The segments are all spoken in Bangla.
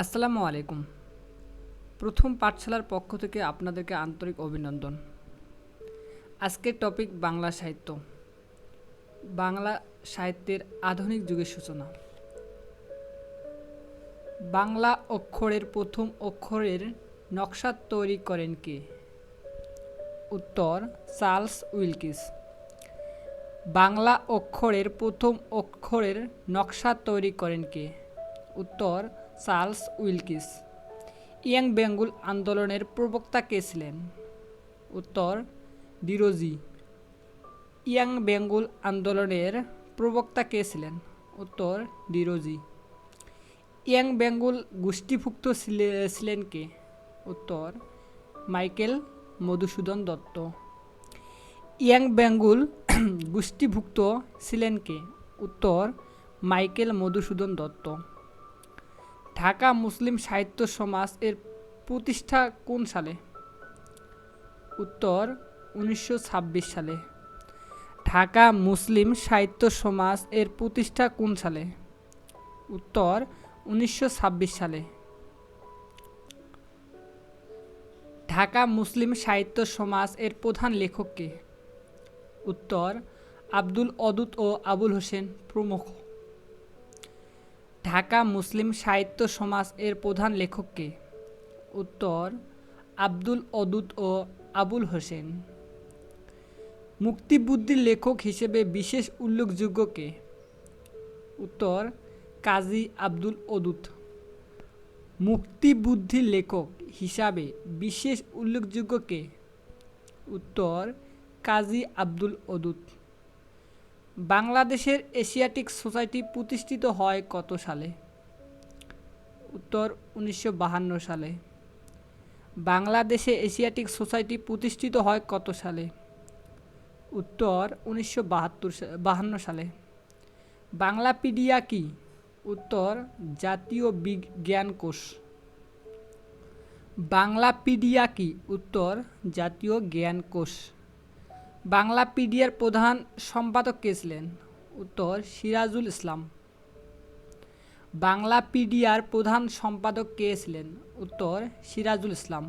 আসসালামু আলাইকুম। প্রথম পাঠশালার পক্ষ থেকে আপনাদেরকে আন্তরিক অভিনন্দন। আজকের টপিক বাংলা সাহিত্য। বাংলা সাহিত্যের আধুনিক যুগের সূচনা। বাংলা অক্ষরের প্রথম অক্ষরের নকশা তৈরি করেন কে? উত্তর চার্লস উইলকিস। বাংলা অক্ষরের প্রথম অক্ষরের নকশা তৈরি করেন কে? উত্তর চার্লস উইলকিস। ইয়াং বেঙ্গল আন্দোলনের প্রবক্তা কে ছিলেন? উত্তর ডিরোজি। ইয়াং বেঙ্গল আন্দোলনের প্রবক্তা কে ছিলেন? উত্তর ডিরোজি। ইয়াং বেঙ্গল গোষ্ঠীভুক্ত ছিলেন কে? উত্তর মাইকেল মধুসূদন দত্ত। ইয়াং বেঙ্গল গোষ্ঠীভুক্ত ছিলেন কে? উত্তর মাইকেল মধুসূদন দত্ত। ঢাকা মুসলিম সাহিত্য সমাজ এর প্রতিষ্ঠা কোন সালে? উত্তর 1926 সালে। ঢাকা মুসলিম সাহিত্য সমাজ এর প্রতিষ্ঠা কোন সালে? উত্তর 1926 সালে। ঢাকা মুসলিম সাহিত্য সমাজ এর প্রধান লেখক কে? উত্তর আব্দুল অদুদ ও আবুল হোসেন প্রমুখ। ঢাকা মুসলিম সাহিত্য সমাজ এর প্রধান লেখক কে? উত্তর আব্দুল অদুদ ও আবুল হোসেন। মুক্তিযুদ্ধের লেখক হিসেবে বিশেষ উল্লেখযোগ্য কে? উত্তর কাজী আব্দুল অদুদ। মুক্তিযুদ্ধের লেখক হিসাবে বিশেষ উল্লেখযোগ্য কে? উত্তর কাজী আব্দুল অদুদ। বাংলাদেশের এশিয়াটিক সোসাইটি প্রতিষ্ঠিত হয় কত সালে? উত্তর 1952 সালে। বাংলাদেশে এশিয়াটিক সোসাইটি প্রতিষ্ঠিত হয় কত সালে? উত্তর 1952 সালে। বাংলাপিডিয়া কি? উত্তর জাতীয় বিজ্ঞান কোষ। বাংলাপিডিয়া কি? উত্তর জাতীয় জ্ঞান কোষ। বাংলাপিডিয়ার প্রধান সম্পাদক কে ছিলেন? উত্তর সিরাজুল ইসলাম। বাংলাপিডিয়ার প্রধান সম্পাদক কে ছিলেন? উত্তর সিরাজুল ইসলাম।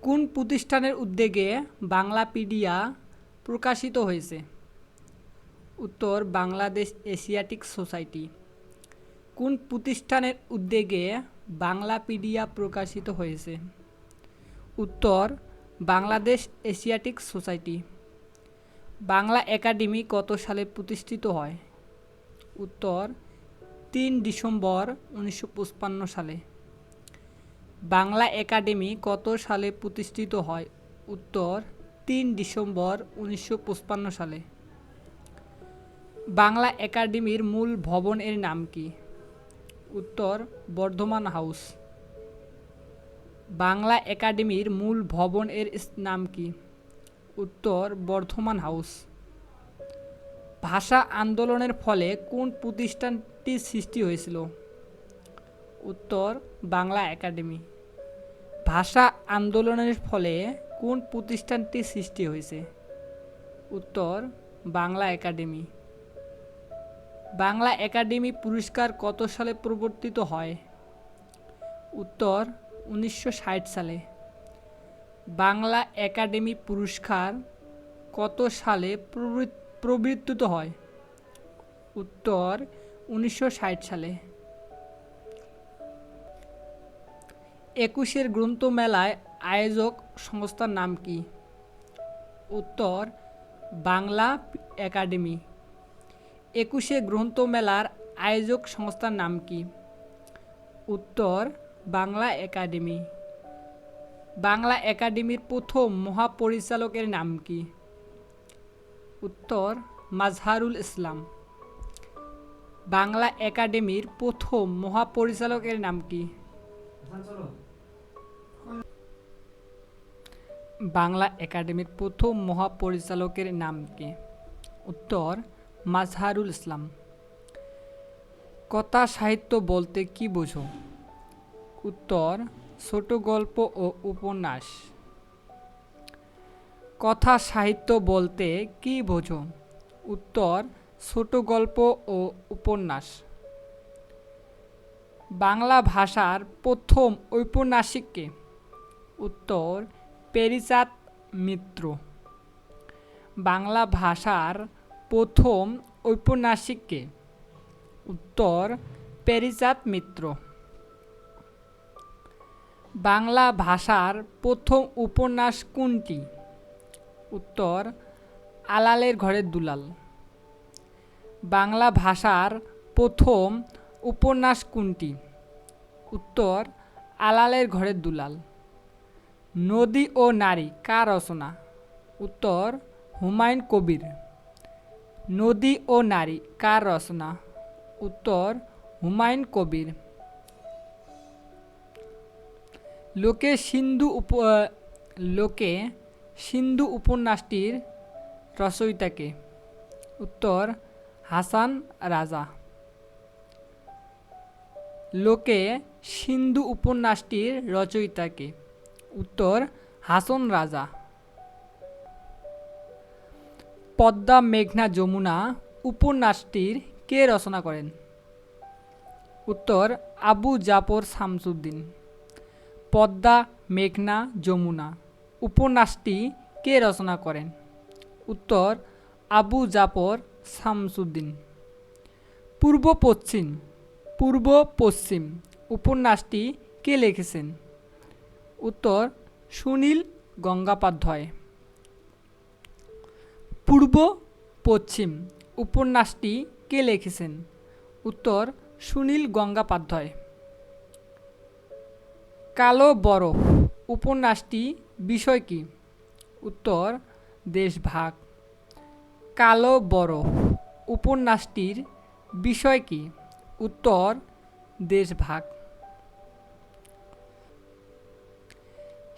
কোন প্রতিষ্ঠানের উদ্যোগে বাংলাপিডিয়া প্রকাশিত হয়েছে? উত্তর বাংলাদেশ এশিয়াটিক সোসাইটি। কোন প্রতিষ্ঠানের উদ্যোগে বাংলাপিডিয়া প্রকাশিত হয়েছে? উত্তর Bangladesh Asiatic society. Bangla academy কত সালে প্রতিষ্ঠিত হয়? উত্তর 3 ডিসেম্বর 1955 সালে। বাংলা একাডেমি কত সালে প্রতিষ্ঠিত হয়? উত্তর 3 ডিসেম্বর 1955 সালে। বাংলা একাডেমির মূল ভবন এর নাম কি? উত্তর বর্ধমান হাউস। বাংলা একাডেমির মূল ভবন এর নাম কি? উত্তর বর্ধমান হাউস। ভাষা আন্দোলনের ফলে কোন প্রতিষ্ঠানটি সৃষ্টি হয়েছিল? উত্তর বাংলা একাডেমি। ভাষা আন্দোলনের ফলে কোন প্রতিষ্ঠানটি সৃষ্টি হয়েছে? উত্তর বাংলা একাডেমি। বাংলা একাডেমি পুরস্কার কত সালে প্রবর্তিত হয়? উত্তর 1960 সালে। বাংলা একাডেমি পুরস্কার কত সালে প্রবর্তিত হয়? উত্তর 1960 সালে। 21 গ্রন্থমেলায় আয়োজক সংস্থার নাম কি? উত্তর বাংলা একাডেমি। 21 গ্রন্থমেলার আয়োজক সংস্থার নাম কি? উত্তর বাংলা একাডেমি। বাংলা একাডেমির প্রথম মহাপরিচালকের নাম কি? উত্তর মাজহারুল ইসলাম। বাংলা একাডেমির প্রথম মহাপরিচালকের নাম কি? বাংলা একাডেমির প্রথম মহাপরিচালকের নাম কি? উত্তর মাজহারুল ইসলাম। কথা সাহিত্য বলতে কি বোঝো? উত্তর ছোট গল্প ও উপন্যাস। কথা সাহিত্য বলতে কি বোঝো? উত্তর ছোট গল্প ও উপন্যাস। বাংলা ভাষার প্রথম ঔপন্যাসিককে? উত্তর প্যারীচাঁদ মিত্র। বাংলা ভাষার প্রথম ঔপন্যাসিককে? উত্তর প্যারীচাঁদ মিত্র। বাংলা ভাষার প্রথম উপন্যাস কোনটি? উত্তর আলালের ঘরের দুলাল। বাংলা ভাষার প্রথম উপন্যাস কোনটি? উত্তর আলালের ঘরের দুলাল। নদী ও নারী কার রচনা? উত্তর হুমায়ুন কবির। নদী ও নারী কার রচনা? উত্তর হুমায়ুন কবির। লোকে সিন্ধু উপন্যাসটির রচয়িতাকে? উত্তর হাসান রাজা। লোকে সিন্ধু উপন্যাসটির রচয়িতাকে? উত্তর হাসন রাজা। পদ্মা মেঘনা যমুনা উপন্যাসটির কে রচনা করেন? উত্তর আবু জাফর শামসুদ্দীন। পদ্মা মেঘনা যমুনা উপন্যাসটি কে রচনা করেন? উত্তর আবু জাফর শামসুদ্দীন। পূর্ব পশ্চিম উপন্যাসটি কে লিখেছেন? উত্তর সুনীল গঙ্গোপাধ্যায়। পূর্ব পশ্চিম উপন্যাসটি কে লিখেছেন? উত্তর সুনীল গঙ্গোপাধ্যায়। কালো বরফ উপন্যাসটি বিষয় কি? উত্তর দেশভাগ। কালো বরফ উপন্যাসটির বিষয় কি? উত্তর দেশভাগ।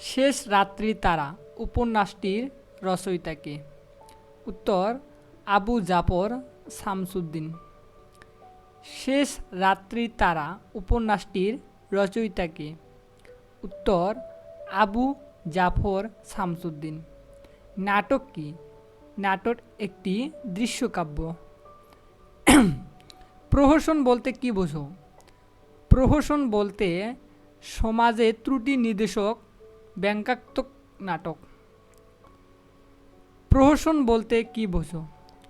শেষ রাত্রি তারা উপন্যাসটির রচয়িতাকে? উত্তর আবু জাফর শামসুদ্দীন। শেষ রাত্রি তারা উপন্যাসটির রচয়িতাকে? উত্তর আবু জাফর শামসুদ্দীন। নাটক কি? নাটক একটি দৃশ্যকাব্য। প্রহসন বলতে কি বোঝো? প্রহসন বলতে সমাজে ত্রুটি নির্দেশক ব্যঙ্গাত্মক নাটক। প্রহসন বলতে কি বোঝো?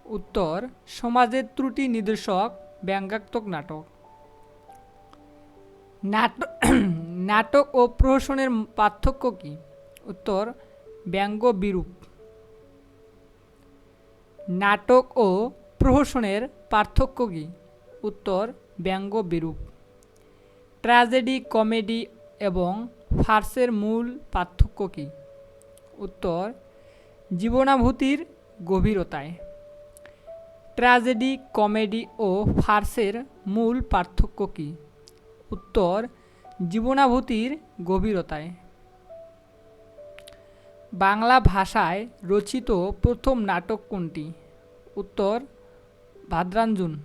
উত্তর সমাজের ত্রুটি নির্দেশক ব্যঙ্গাত্মক নাটক। নাটক ও প্রহসনের পার্থক্য কি? উত্তর ব্যঙ্গ বিরূপ। নাটক ও প্রহসনের পার্থক্য কি? উত্তর ব্যঙ্গ বিরূপ। ট্র্যাজেডি কমেডি এবং ফার্সের মূল পার্থক্য কি? উত্তর জীবনাভূতির গভীরতায়। ট্র্যাজেডি কমেডি ও ফার্সের মূল পার্থক্য কি? উত্তর জীবনাভূতির গভীরতায়। বাংলা ভাষায় রচিত প্রথম নাটক কোনটি? উত্তর ভাদ্রাঞ্জন।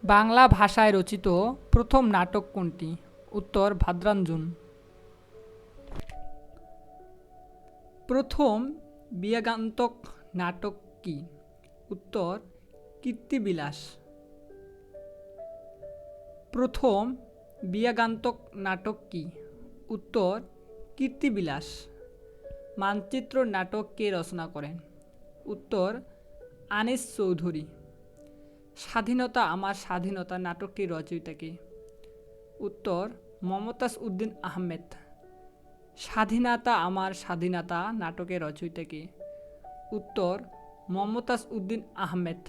বাংলা ভাষায় রচিত প্রথম নাটক কোনটি? উত্তর ভাদ্রাঞ্জন। প্রথম বিয়োগান্তক নাটক কি? উত্তর কীর্তিবিলাস। প্রথম বিয়োগান্তক নাটক কি? উত্তর কীর্তিবিলাস। মানচিত্র নাটক কে রচনা করেন? উত্তর আনিস চৌধুরী। স্বাধীনতা আমার স্বাধীনতা নাটকটির রচয়িতা কে? উত্তর মমতাজ উদ্দিন আহমেদ। স্বাধীনতা আমার স্বাধীনতা নাটকের রচয়িতা কে? উত্তর মমতাজ উদ্দিন আহমেদ।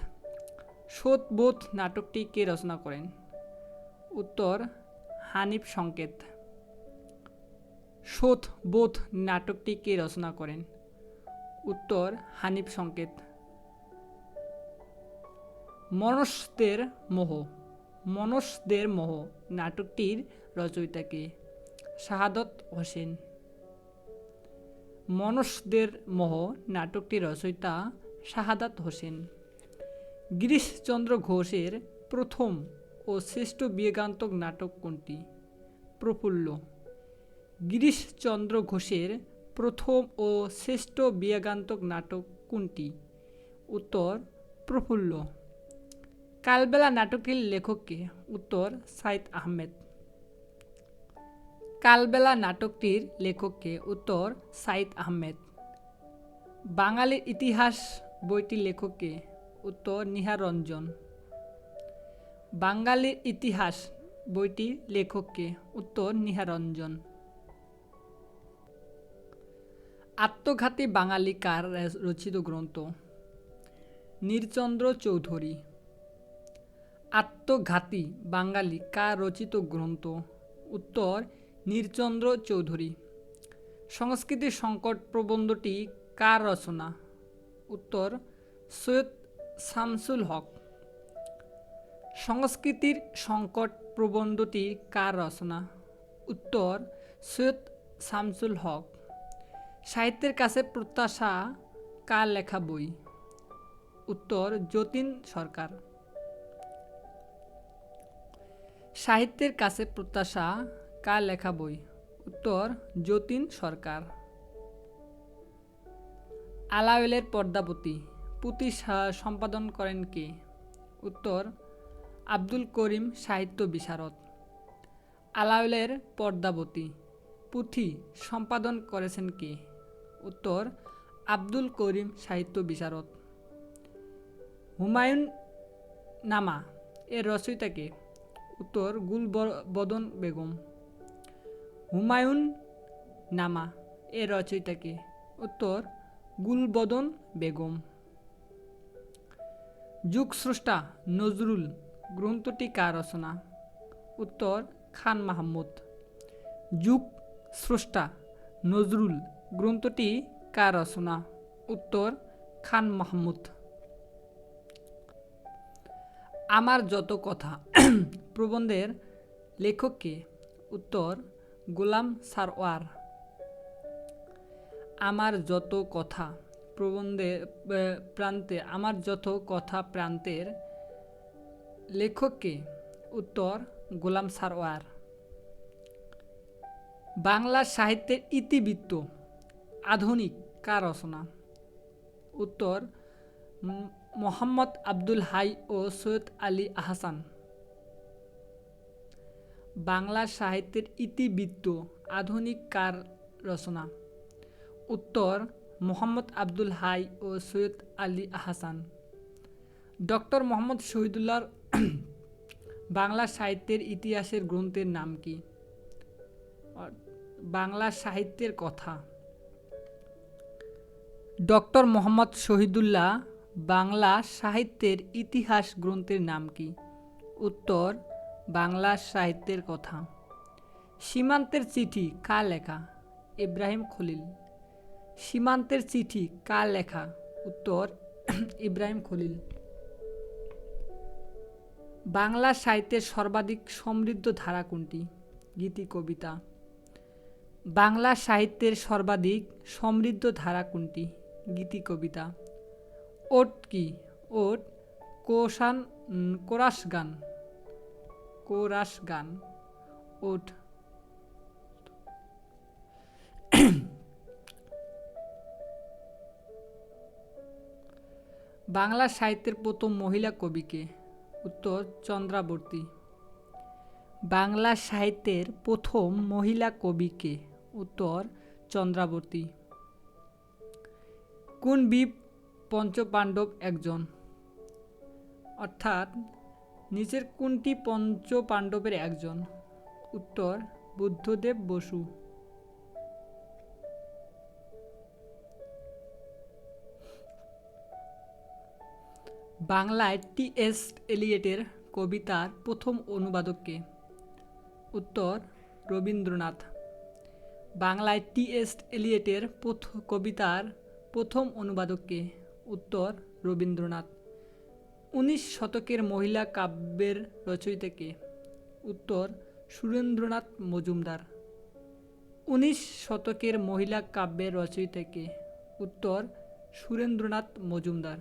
শোধবোধ নাটকটি কে রচনা করেন? উত্তর হানিফ সংকেত। শোধবোধ নাটকটি কে রচনা করেন? উত্তর হানিফ সংকেত। মনসদের মোহ নাটকটির রচয়িতা কে? শাহাদত হোসেন। মনসদের মোহ নাটকটির রচয়িতা শাহাদাত হোসেন। গিরিশচন্দ্র ঘোষের প্রথম ও শ্রেষ্ঠ বিয়োগান্তক নাটক কোনটি? প্রফুল্ল। গিরিশচন্দ্র ঘোষের প্রথম ও শ্রেষ্ঠ বিয়োগান্তক নাটক কোনটি? উত্তর প্রফুল্ল। কালবেলা নাটকটির লেখক কে? উত্তর সাইদ আহমেদ। কালবেলা নাটকটির লেখক কে? উত্তর সাইদ আহমেদ। বাঙালির ইতিহাস বইটির লেখক কে? উত্তর নিহার রঞ্জন। বাঙালির ইতিহাস বইটির লেখক কে? উত্তর নিহার রঞ্জন। আত্মঘাতী বাঙালি কার রচিত গ্রন্থ? নীরচন্দ্র চৌধুরী। আত্মঘাতী বাঙালি কার রচিত গ্রন্থ? উত্তর নীরচন্দ্র চৌধুরী। সংস্কৃতির সংকট প্রবন্ধটি কার রচনা? উত্তর সৈয়দ শামসুল হক। সংস্কৃতির সংকট প্রবন্ধটি কার রচনা? উত্তর সৈয়দ শামসুল হক। সাহিত্যের কাছে প্রত্যাশা কার লেখা বই? উত্তর যতীন সরকার। সাহিত্যের কাছে প্রত্যাশা কার লেখা বই? উত্তর যতীন সরকার। আলাওলের পদ্মাবতী পুঁথি সম্পাদন করেন কে? উত্তর আব্দুল করিম সাহিত্য বিশারদ। আলাওলের পদ্মাবতী পুঁথি সম্পাদন করেছেন কে? উত্তর আব্দুল করিম সাহিত্য বিশারদ। হুমায়ুন নামা এর রচয়িতা কে? উত্তর গুলবদন বেগম। হুমায়ুন নামা এর রচয়িতা কে? উত্তর গুলবদন বেগম। যুগস্রষ্টা নজরুল গ্রন্থটি কার রচনা? উত্তর খান মাহমুদ। যুগ স্রষ্টা নজরুল গ্রন্থটি কার রচনা? উত্তর খান মাহমুদ। আমার যত কথা প্রবন্ধের লেখক কে? উত্তর গোলাম সারওয়ার। আমার যত কথা আমার যত কথা প্রান্তের লেখক কে? উত্তর গোলাম সারওয়ার। বাংলা সাহিত্যের ইতিবৃত্ত আধুনিক কার রচনা? উত্তর মোহাম্মদ আব্দুল হাই ও সৈয়দ আলী আহসান। বাংলা সাহিত্যের ইতিবৃত্ত আধুনিক কার রচনা? উত্তর মোহাম্মদ আব্দুল হাই ও সৈয়দ আলী আহসান। ডক্টর মোহাম্মদ শহীদুল্লাহর বাংলা সাহিত্যের ইতিহাসের গ্রন্থের নাম কি? বাংলা সাহিত্যের কথা। ডক্টর মোহাম্মদ শহীদুল্লাহ বাংলা সাহিত্যের ইতিহাস গ্রন্থের নাম কি? উত্তর বাংলা সাহিত্যের কথা। সীমান্তের চিঠি কার লেখা? ইব্রাহিম খলিল। সীমান্তের চিঠি কার লেখা? উত্তর ইব্রাহিম খলিল। বাংলা সাহিত্যের সর্বাধিক সমৃদ্ধ ধারা কোনটি? গীতি কবিতা। বাংলা সাহিত্যের সর্বাধিক সমৃদ্ধ ধারা কোনটি? গীতি কবিতা। ওট কি? ওট কোরাস গান। কোরাস গান ওট। বাংলা সাহিত্যের প্রথম মহিলা কবি কে? উত্তর চন্দ্রাবর্তী। বাংলা সাহিত্যের প্রথম মহিলা কবি কে? উত্তর চন্দ্রাবর্তী। কোন বীর পঞ্চপাণ্ডব একজন? অর্থাৎ নিচের কোনটি পঞ্চপাণ্ডবের একজন? উত্তর বুদ্ধদেব বসু। বাংলায় টি.এস. এলিয়টের কবিতার প্রথম অনুবাদক কে? উত্তর রবীন্দ্রনাথ। বাংলায় টি.এস. এলিয়টের কবিতার প্রথম অনুবাদক কে? উত্তর রবীন্দ্রনাথ। 19 শতকের মহিলা কাব্যের রচয়িতা কে? উত্তর সুরেন্দ্রনাথ মজুমদার। 19 শতকের মহিলা কাব্যের রচয়িতা কে? উত্তর সুরেন্দ্রনাথ মজুমদার।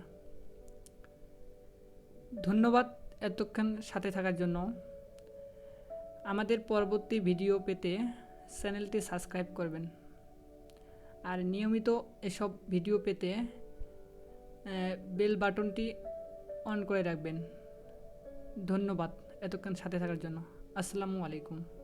ধন্যবাদ এতক্ষণ সাথে থাকার জন্য। আমাদের পরবর্তী ভিডিও পেতে চ্যানেলটি সাবস্ক্রাইব করবেন আর নিয়মিত এসব ভিডিও পেতে বেল বাটনটি অন করে রাখবেন। ধন্যবাদ এতক্ষণ সাথে থাকার জন্য। আসসালামু আলাইকুম।